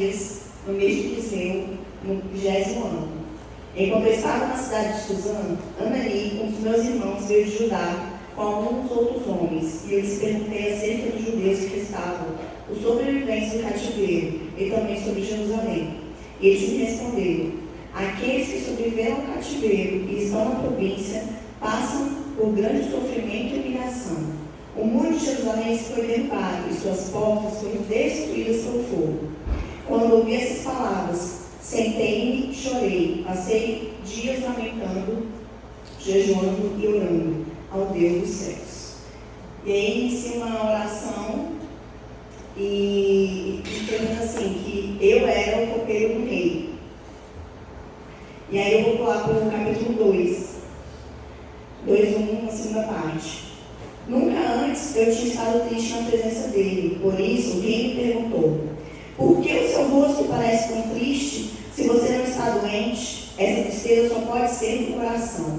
Abdias, no mês de Quisleu, no 20º ano. Enquanto eu estava na cidade de Suzã, Anani, com os meus irmãos, veio de Judá, com alguns outros homens, e eu lhes perguntei acerca dos judeus que estavam, os sobreviventes do cativeiro, e também sobre Jerusalém. E eles me responderam: aqueles que sobreviveram ao cativeiro e estão na província passam por grande sofrimento e humilhação. O muro de Jerusalém foi derrubado e suas portas foram destruídas pelo fogo. Quando ouvi essas palavras, sentei-me e chorei. Passei dias lamentando, jejuando e orando ao Deus dos céus. E aí inicia uma oração e termina assim, que eu era o copeiro do rei. E aí eu vou pular para o capítulo 2:1, na segunda parte. Nunca antes eu tinha estado triste na presença dele, por isso o rei me perguntou: por que o seu rosto parece tão triste se você não está doente? Essa tristeza só pode ser do coração.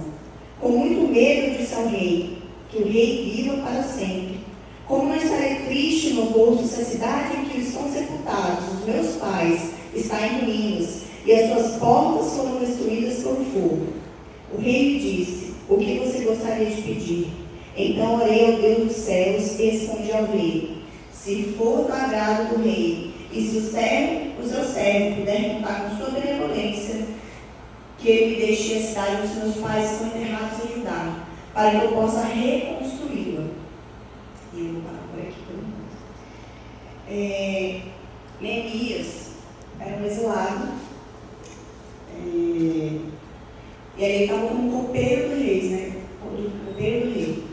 Com muito medo, disse ao rei, que o rei viva para sempre. Como não estarei triste no rosto se a cidade em que estão sepultados os meus pais está em ruínas e as suas portas foram destruídas pelo fogo? O rei me disse: o que você gostaria de pedir? Então orei ao Deus dos céus e respondi ao rei: se for do agrado do rei, e se o seu servo puder contar com sua benevolência, que ele me deixe a cidade onde os meus pais estão enterrados em Judá, para que eu possa reconstruí-la. E eu vou parar por aqui por enquanto. Neemias era um exilado, e aí ele estava como copeiro do rei, né? O copeiro do rei.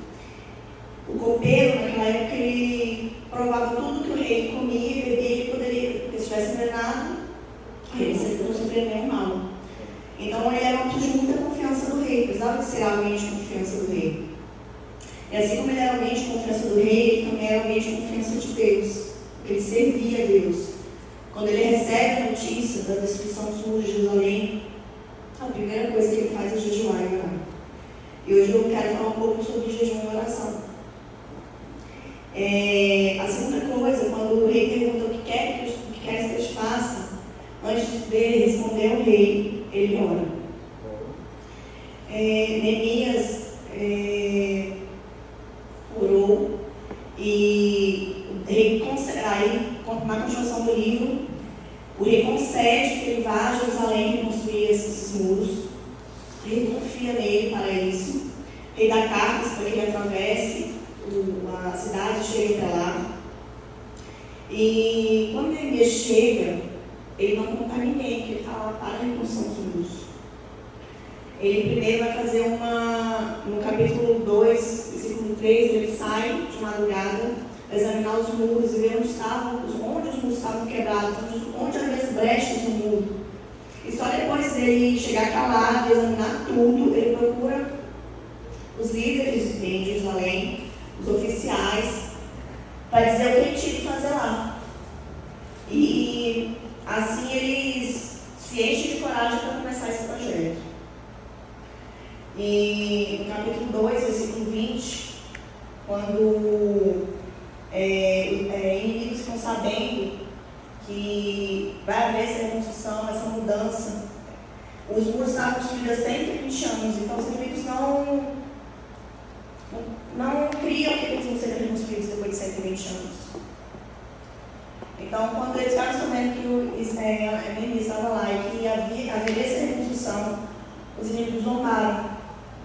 O copeiro, naquela época, ele provava tudo que o rei comia e bebia, ele poderia, porque se estivesse envenenado, ele não sofria nenhum mal. Então ele era de muita confiança do rei, precisava de ser alguém de confiança do rei. E assim como ele era alguém de confiança do rei, ele também era alguém de confiança de Deus, porque ele servia a Deus. Quando ele recebe a notícia da destruição dos muros de Jerusalém, a primeira coisa que ele faz é jejuar e orar. E hoje eu quero falar um pouco sobre jejum e oração. A segunda coisa, quando o rei pergunta o que quer que eu te faça, antes dele responder ao rei, ele ora. Neemias orou e o rei aí, na continuação do livro, o rei concede que ele vá a Jerusalém reconstruir esses muros. O rei confia nele para isso. O rei dá cartas para que ele atravesse a cidade, chegue até lá. E quando Neemias chega, ele não conta a ninguém que ele está lá para a reconstrução dos muros. Ele primeiro vai fazer no capítulo 2, versículo 3, ele sai de madrugada, vai examinar os muros e ver onde os muros estavam quebrados, onde havia as brechas no muro. E só depois dele chegar calado e examinar tudo, ele procura os líderes de Jerusalém, os oficiais, para dizer o que ele tinha que fazer lá. E assim eles se enchem de coragem para começar esse projeto. E no capítulo 2, versículo 20, quando inimigos estão sabendo que vai haver essa reconstrução, essa mudança, os muros estavam construídos há 120 anos, então os inimigos não criam que eles vão ser reconstruídos depois de 120 anos. Então, quando eles estavam sabendo que Neemias estava lá e que haveria essa reconstrução, os inimigos zombaram,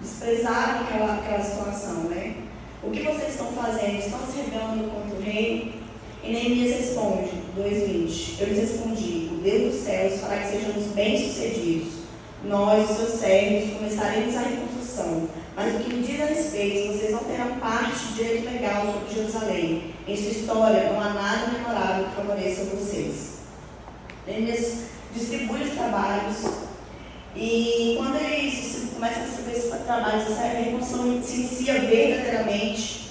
desprezaram aquela situação, né? O que vocês estão fazendo? Estão se rebelando contra o rei? E Neemias responde, 2:20, eu lhes respondi: o Deus dos céus fará que sejamos bem-sucedidos. Nós, os seus servos, começaremos a reconstrução, mas o que me diz a respeito, vocês não terão parte de direito legal sobre Jerusalém. Em sua história não há nada memorável que favoreça vocês. Neemias distribui os trabalhos, e quando eles começam a distribuir esses trabalhos, essa reconstrução se inicia verdadeiramente.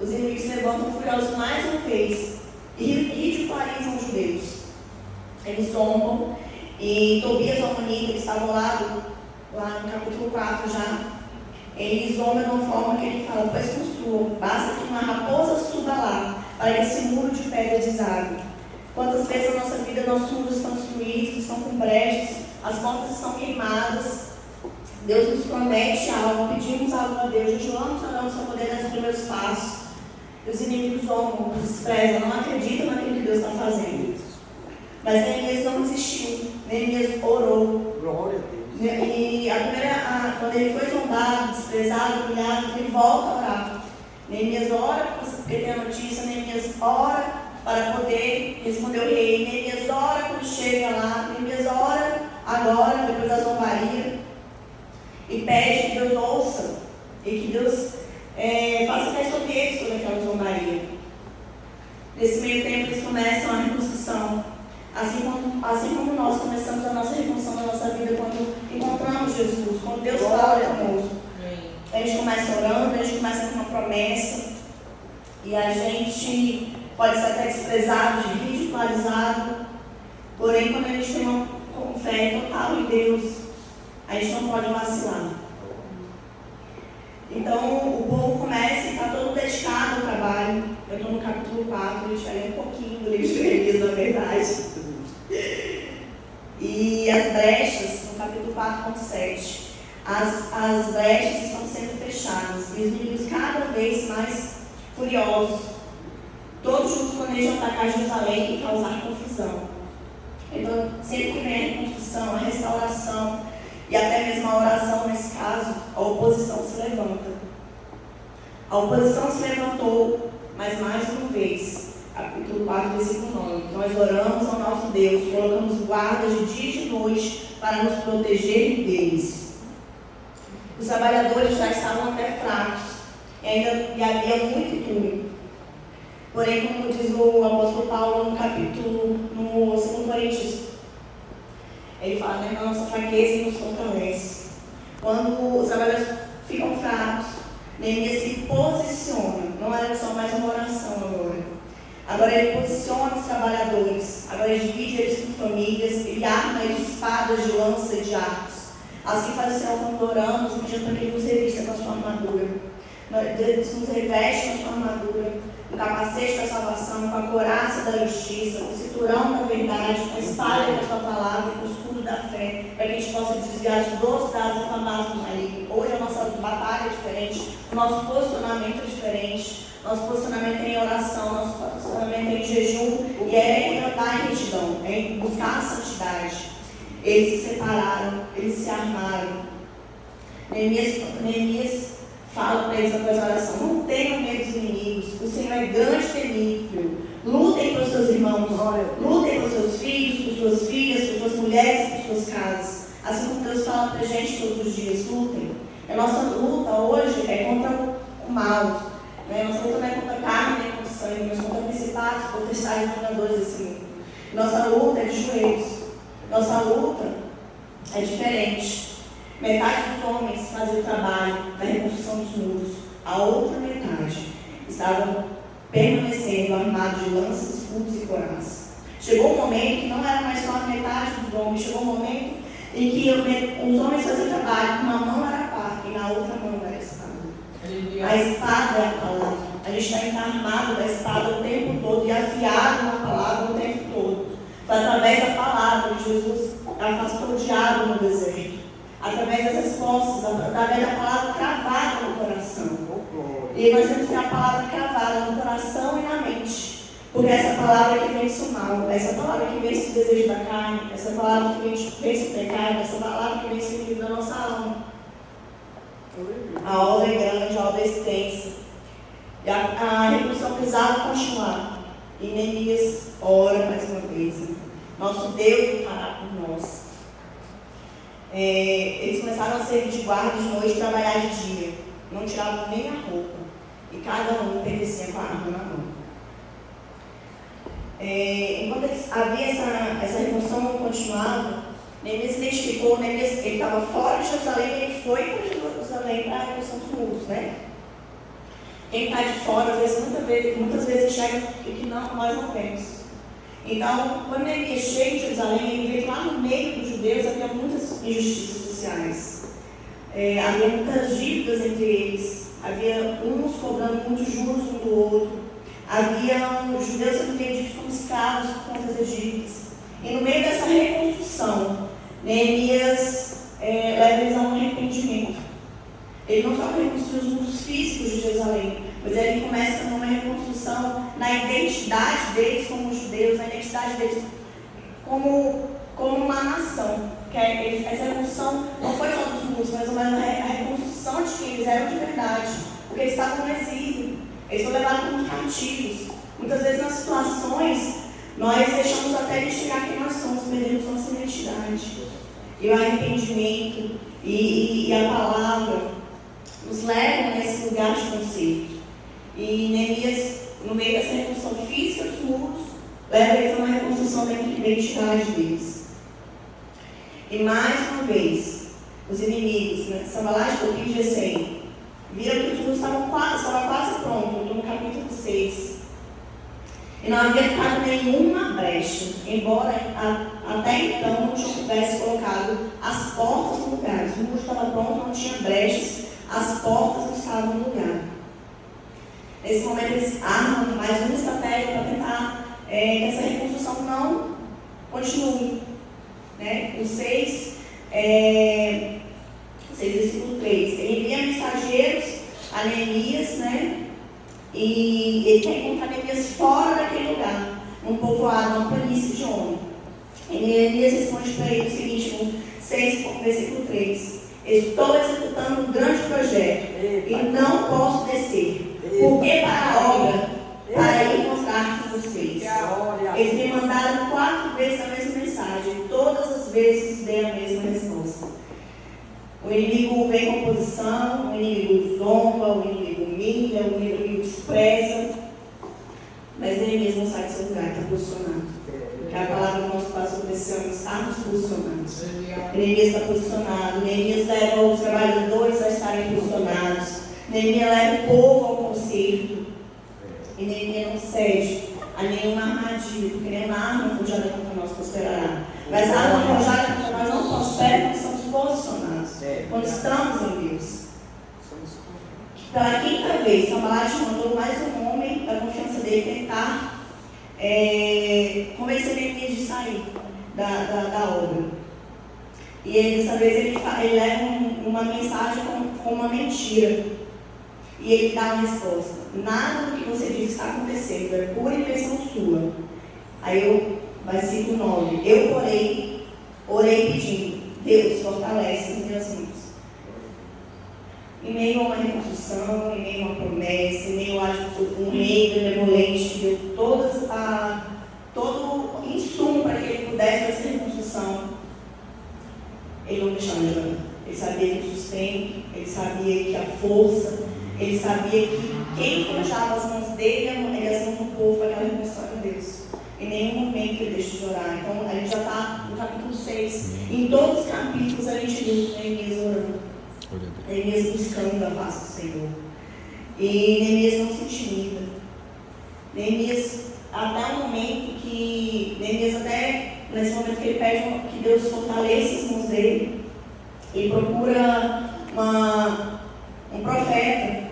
Os inimigos se levantam furiosos mais uma vez e ridicularizam os judeus. Eles zombam, e Tobias, o amonita, eles estavam lá no capítulo 4 já, ele zomba de uma forma que ele fala: pois construam, basta que uma raposa suba lá, para que esse muro de pedra desague. Quantas vezes na nossa vida nossos muros estão destruídos, estão com brechas, as portas estão queimadas. Deus nos promete algo, pedimos algo a Deus, jejuamos, oramos para poder dar os primeiros passos. E os inimigos zombam, nos desprezam, não acreditam naquilo que Deus está fazendo. Mas Neemias não desistiu, Neemias orou. Glória a Deus. E quando ele foi zombado, desprezado, humilhado, ele volta a orar. Neemias ora porque tem a notícia, Neemias ora para poder responder o rei. Neemias ora quando chega lá, Neemias ora agora, depois da zombaria, e pede que Deus ouça e que Deus faça até sobre eles toda aquela zombaria. Nesse meio tempo eles começam a reconstrução, assim como nós começamos a nossa reconstrução da nossa vida quando encontramos Jesus, quando Deus fala conosco. A gente começa orando, a gente começa com uma promessa, e a gente pode ser até desprezado, ridicularizado, porém quando a gente tem uma fé total em Deus, a gente não pode vacilar. Então o povo começa e está todo dedicado ao trabalho. Eu estou no capítulo 4, eu falei um pouquinho do livro de Neemias, na verdade. E as brechas, no capítulo 4,7, as brechas estão sendo fechadas e os inimigos cada vez mais furiosos. Todos juntos planejam atacar Jerusalém e causar confusão. Então, sempre que vem a reconstrução, a restauração e até mesmo a oração, nesse caso, a oposição se levanta. A oposição se levantou, mas mais uma vez, capítulo 4, versículo 9. Nós oramos ao nosso Deus, colocamos guardas de dia e de noite para nos proteger deles. Os trabalhadores já estavam até fracos e havia muito entulho. Porém, como diz o apóstolo Paulo no capítulo, no 2 Coríntios, ele fala, né, na nossa fraqueza nos fortalece. Quando os trabalhadores ficam fracos, Neemias se posiciona, não era só mais uma oração agora. Agora ele posiciona os trabalhadores, agora ele divide eles por famílias, ele arma eles de espadas, de lança e de arcos. Assim faz o Senhor quando oramos, pedindo para que Ele nos revista com a sua armadura. Deus nos reveste com a sua armadura, o capacete da salvação, com a couraça da justiça, o cinturão da verdade, com a espada da sua palavra, com o escudo da fé, para que a gente possa desviar os doces das inflamadas do maligno. Hoje a nossa batalha é diferente, o nosso posicionamento é diferente, nosso posicionamento é em oração, nosso posicionamento é em jejum, e é em andar em retidão, é em buscar a santidade. Eles se separaram, eles se armaram. Neemias fala para eles após a oração: não tenham medo dos inimigos, o Senhor é grande e temível. Lutem pelos seus irmãos, lutem pelos seus filhos, por suas filhas, por suas mulheres e por suas casas. Assim como Deus fala para a gente todos os dias: lutem. A nossa luta hoje é contra o mal. Nossa luta não é contra a carne, nem contra o sangue, mas contra principados, potestades, dominadores desse mundo. Nossa luta é de joelhos. Nossa luta é diferente. Metade dos homens fazia o trabalho da reconstrução dos muros. A outra metade estava permanecendo armados de lanças, escudos e couraças. Chegou um momento que não era mais só a metade dos homens. Chegou um momento em que os homens faziam o trabalho. Uma mão era a pá e na outra mão era a espada. A espada é a palavra. A gente está armado da espada o tempo todo e afiado na palavra o tempo todo. Foi através da palavra que Jesus afastou o diabo no deserto. Através das respostas, através da palavra cravada no coração. E nós temos que ter a palavra cravada no coração e na mente. Porque essa palavra que vence o mal, essa palavra que vence o desejo da carne, essa palavra que vence o pecado, essa palavra que vence o inimigo da nossa alma. A obra é grande, a obra é extensa. E a reconstrução precisava continuar. E Neemias ora mais uma vez. Nosso Deus lutará por nós. Eles começaram a servir de guarda de noite e trabalhar de dia. Não tiravam nem a roupa. E cada um obedecia com a arma na mão. Enquanto havia essa reconstrução não continuava, Neemias se identificou, ele estava fora de Jerusalém e ele foi para Jerusalém para a reconstrução dos muros, né? Quem está de fora, às vezes, muitas vezes enxerga que nós não vemos. Então, quando Neemias chega em Jerusalém, ele vê que lá no meio dos judeus havia muitas injustiças sociais. Havia muitas dívidas entre eles. Havia uns cobrando muitos juros um do outro. Haviam judeus sendo vendidos como escravos por conta das dívidas. E no meio dessa reconstrução, Neemias leva eles a um arrependimento. Ele não só reconstruiu os muros físicos de Jerusalém, mas ele começa numa reconstrução na identidade deles como judeus, na identidade deles como uma nação. Essa reconstrução não foi só dos muros, mas a reconstrução de quem eles eram de verdade. Porque eles estavam no exílio, eles foram levados como cativos. Muitas vezes nas situações, nós deixamos até de chegar quem nós somos, perdemos nossa identidade. E o arrependimento e a palavra nos levam nesse lugar de conserto. E Neemias, no meio dessa reconstrução física dos muros, leva eles a uma reconstrução da identidade deles. E mais uma vez, os inimigos, Sanbalat, Tobias e Gesem, viram que os muros estavam quase prontos. Eu estou no capítulo 6. E não havia ficado nenhuma brecha, embora até então não tivesse colocado as portas no lugar. Os muros estavam prontos, não tinha brechas, as portas não estavam no lugar. Nesse momento eles armam mais uma estratégia para tentar que essa reconstrução não continue. O 6, versículo 3. Ele envia mensageiros a Neemias, e ele quer encontrar Neemias fora daquele lugar, num povoado, numa planície de homem. E Neemias responde para ele o seguinte, no 6, versículo 3. Estou executando um grande projeto e não posso descer, porque para a obra, para encontrar com vocês. Eles me mandaram 4 vezes a mesma mensagem, e todas as vezes dei a mesma resposta. O inimigo vem com oposição, o inimigo zomba, o inimigo humilha, o inimigo despreza, mas Neemias não sai do seu lugar, está posicionado. Porque a palavra do nosso pastor desse ano está nos posicionados. Neemias está posicionado, Neemias leva os trabalhadores a estarem posicionados, Neemias leva o povo ao conserto, e Neemias não cede a nenhuma armadilha, porque nenhuma arma forjada contra nós prosperará. Mas a arma forjada contra nós não prospera quando estamos posicionados, quando estamos em Deus. Pela 5ª vez, Sanbalat mandou mais um homem da confiança dele tentar convencer Neemias de sair da obra. E dessa vez ele leva uma mensagem com uma mentira. E ele dá uma resposta: nada do que você diz está acontecendo, é pura invenção sua. Aí versículo 9: eu orei pedindo, Deus fortalece as minhas mãos. Em meio a uma reconstrução, em meio a uma promessa, em meio a um rei benevolente que deu todo insumo para que ele pudesse fazer essa reconstrução, ele não deixava de orar. Ele sabia que o sustento, ele sabia que a força, ele sabia que quem forjava as mãos dele e as mãos do povo para aquela reconstrução era Deus. Em nenhum momento ele deixa de orar. Então a gente já está no capítulo 6. Em todos os capítulos a gente viu Neemias orando. Neemias buscando a face do Senhor. E Neemias não se intimida. Neemias, até o momento que Neemias, até nesse momento que ele pede que Deus fortaleça as mãos dele, ele procura um profeta.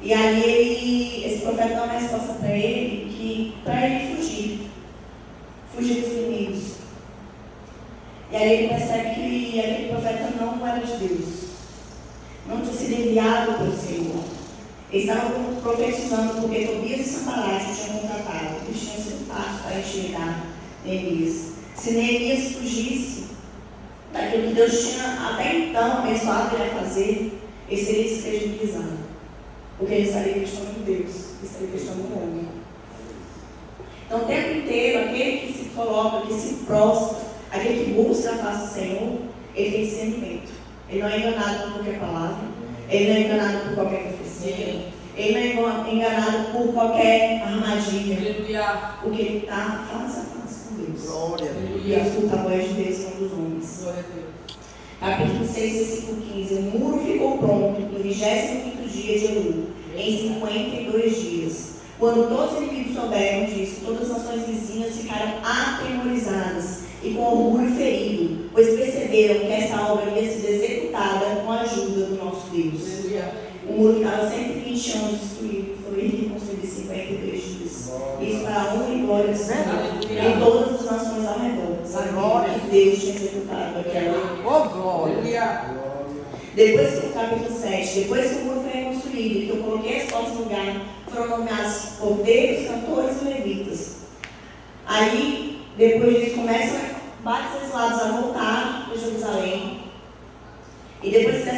E ali esse profeta dá uma resposta para ele, que para ele fugir dos inimigos. E aí ele percebe que aquele profeta não era de Deus, não tinha sido enviado pelo Senhor. Eles estavam profetizando porque Tobias e Sanbalat tinham contratado, eles tinham sido pagos para intimidar Neemias. Se Neemias fugisse daquilo que Deus tinha até então abençoado ele a fazer, ele seria descredibilizado. Porque ele estaria questionando Deus, ele estaria questionando o homem. Então, o tempo inteiro, aquele que se coloca, que se prostra, aquele que busca a face do Senhor, ele tem discernimento. Ele não é enganado por qualquer palavra, ele não é enganado por qualquer profecia, ele não é enganado por qualquer armadilha. Porque ele está face a face com Deus. Glória a Deus. E escuta a voz de Deus e não dos homens. Glória a Deus. Capítulo 6, versículo 15. O muro ficou pronto no 25º dia de Elul, em 52 dias. Quando todos os inimigos souberam disso, todas as nações vizinhas ficaram atemorizadas e com orgulho ferido, pois perceberam que essa obra havia sido executada com a ajuda do nosso Deus. O muro que estava 120 anos destruído foi reconstruído em 52 dias. em todas as nações ao redor. Sabia que Deus tinha executado aquela. Oh, glória! Depois que o capítulo 7, depois que o muro foi reconstruído, que eu coloquei as portas no lugar, foram nomeados porteiros, cantores e levitas. Aí, depois disso, começam vários exilados a voltar para Jerusalém. E depois que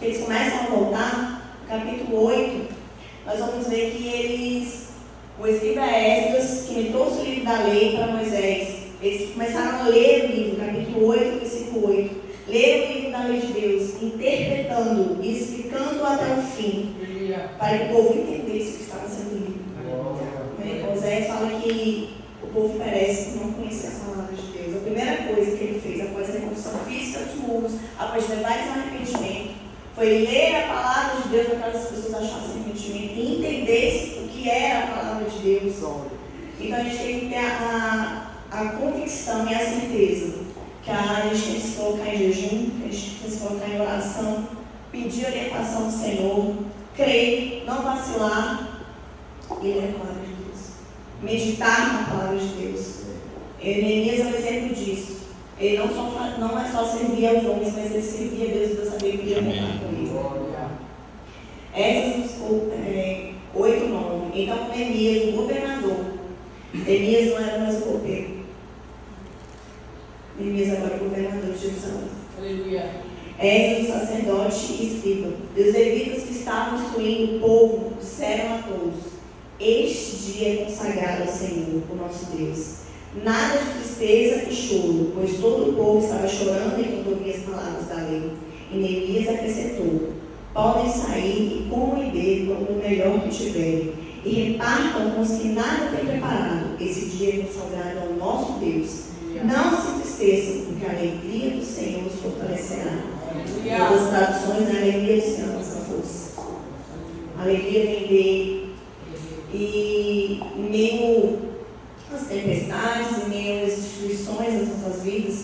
eles começam a voltar, no capítulo 8, nós vamos ver que o escriba Esdras, que me trouxe o livro da lei para Moisés, eles começaram a ler o livro, capítulo 8, versículo 8. Ler o livro da lei de Deus, interpretando e explicando até o fim, para que o povo entendesse o que estava sendo lido. Moisés fala que o povo perece por não conhecer as palavras de Deus. A primeira coisa que ele fez após a reconstrução física dos muros, após levar eles ao arrependimento, foi ler a palavra de Deus para que aquelas pessoas achassem arrependimento e entendessem o que era a palavra de Deus. Então a gente tem que ter a convicção e a certeza que a gente tem que se colocar em jejum, que a gente tem que se colocar em oração, pedir orientação do Senhor, crer, não vacilar e ler a palavra de Deus. Meditar na palavra de Deus. Neemias é um exemplo disso. Ele não é só servir aos homens, mas ele servia a Deus e Deus sabia que podia contar com isso. Esdras 8, 9. Então Neemias, o governador, Neemias não era mais o copeiro. Neemias agora é governador de Jerusalém. Aleluia. Esdras, o sacerdote e escriba. Os levitas que estavam instruindo o povo disseram a todos: este dia é consagrado ao Senhor, o nosso Deus. Nada de tristeza e choro, pois todo o povo estava chorando enquanto ouvia as palavras da lei. E Neemias acrescentou: podem sair e comam e bebam o melhor que tiverem, e repartam com os que nada têm preparado. Esse dia é consagrado ao nosso Deus. Não se entristeçam, porque a alegria do Senhor os fortalecerá. Em outras traduções, a alegria do Senhor é a nossa força. A alegria vem dele. E em meio às tempestades, em meio às destruições das nossas vidas,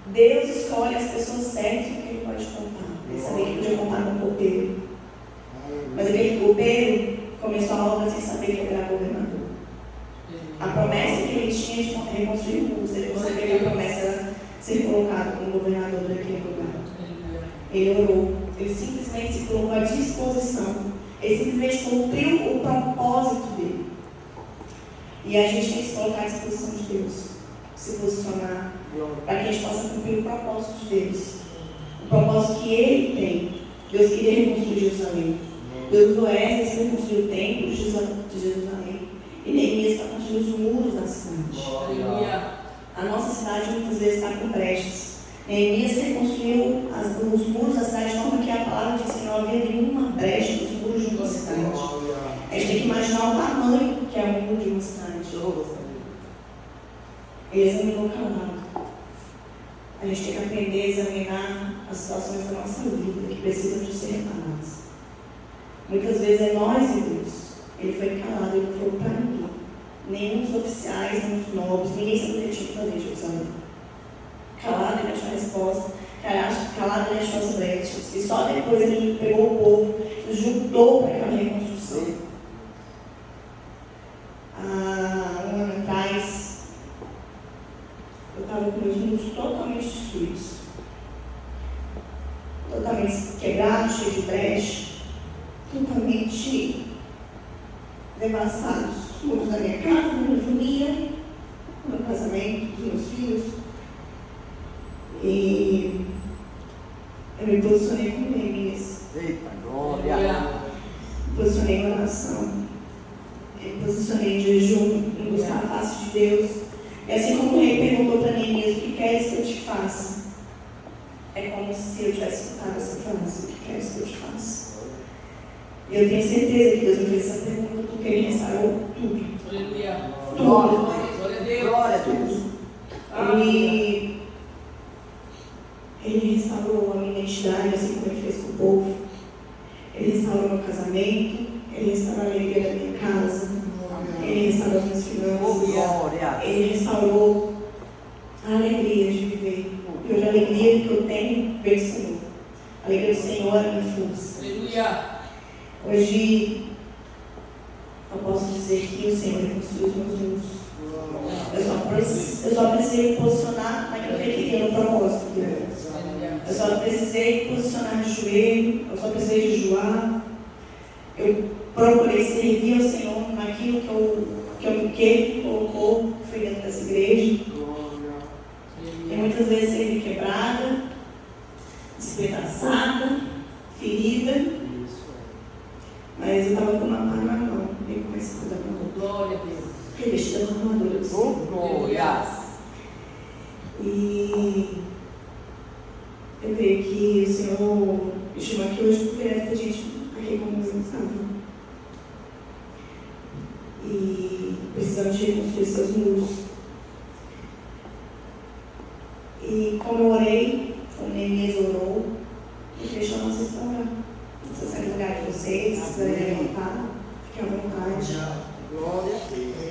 Deus escolhe as pessoas certas que Ele pode contar. Ele sabia que podia contar com o copeiro. Mas aquele copeiro começou a obra sem saber que ele era governador. A promessa que ele tinha de reconstruir o mundo, ele sabia que a promessa era ser colocado como governador daquele lugar. Ele orou, ele simplesmente se colocou à disposição, ele simplesmente cumpriu o propósito dele. E a gente tem que se colocar à disposição de Deus, se posicionar, para que a gente possa cumprir o propósito de Deus. O propósito que Ele tem. Deus queria reconstruir Jerusalém. Deus usou Esdras para reconstruir o templo de Jerusalém. E Neemias para construir os muros da cidade. A nossa cidade muitas vezes está com brechas. Neemias reconstruiu os muros da cidade de forma que a palavra diz que não havia nenhuma brecha nos muros de uma cidade. A gente tem que imaginar o tamanho que é o muro de uma cidade. Ele examinou calado. A gente tem que aprender a examinar as situações da nossa vida que precisam de ser reparadas. Muitas vezes é nós e Deus. Ele foi calado, ele não falou para ninguém. Nenhum dos oficiais, nenhum dos nobres, ninguém sabia o que ele tinha que fazer em Jerusalém. Calado, ele achou a resposta. Calado, ele achou as brechas. E só depois ele pegou o povo e juntou para aquela reconstrução. Há um ano atrás, eu estava com meus muros totalmente destruídos. Totalmente quebrados, cheios de brecha. Totalmente devastados. Os muros da minha casa, da minha família, do meu casamento, dos meus filhos. E eu me posicionei com Neemias. Eita, glória! Me posicionei em oração. Me posicionei em jejum, em buscar a face de Deus. E assim como o rei perguntou para Neemias: o que queres que eu te faça? É como se eu tivesse escutado essa frase: o que queres que eu te faça? E eu tenho certeza que Deus me fez essa pergunta porque Ele restaurou tudo. Aleluia! Tudo. Glória a Deus! Glória a Deus! Ele restaurou a minha identidade, assim como Ele fez com o povo. Ele restaurou meu casamento. Ele restaurou a alegria da minha casa. Ele restaurou minhas finanças. Ele restaurou a alegria de viver. E hoje a alegria que eu tenho veio do Senhor. A alegria do Senhor é a minha força. Aleluia! Hoje eu posso dizer que o Senhor reconstruir os meus muros. Eu só precisei me posicionar naquilo que eu queria, no propósito de Deus. Eu só precisei posicionar de joelho, eu só precisei jejuar. Eu procurei servir ao Senhor naquilo que Ele me colocou, que foi dentro dessa igreja. E muitas vezes servi quebrada, despedaçada, ferida. Mas eu estava com uma arma na mão. E eu comecei a cuidar da roupa. Glória a Deus. Revestida com a armadura do Senhor. Glória. E eu creio que o Senhor me chamou aqui hoje porque deve ter gente aqui como eu estava. E precisamos de reconstruir seus muros. E como eu orei, como Neemias orou, eu queria chamar vocês para orar. Se vocês querem lugar de vocês, se quiserem levantar, fiquem à vontade. Glória a Deus.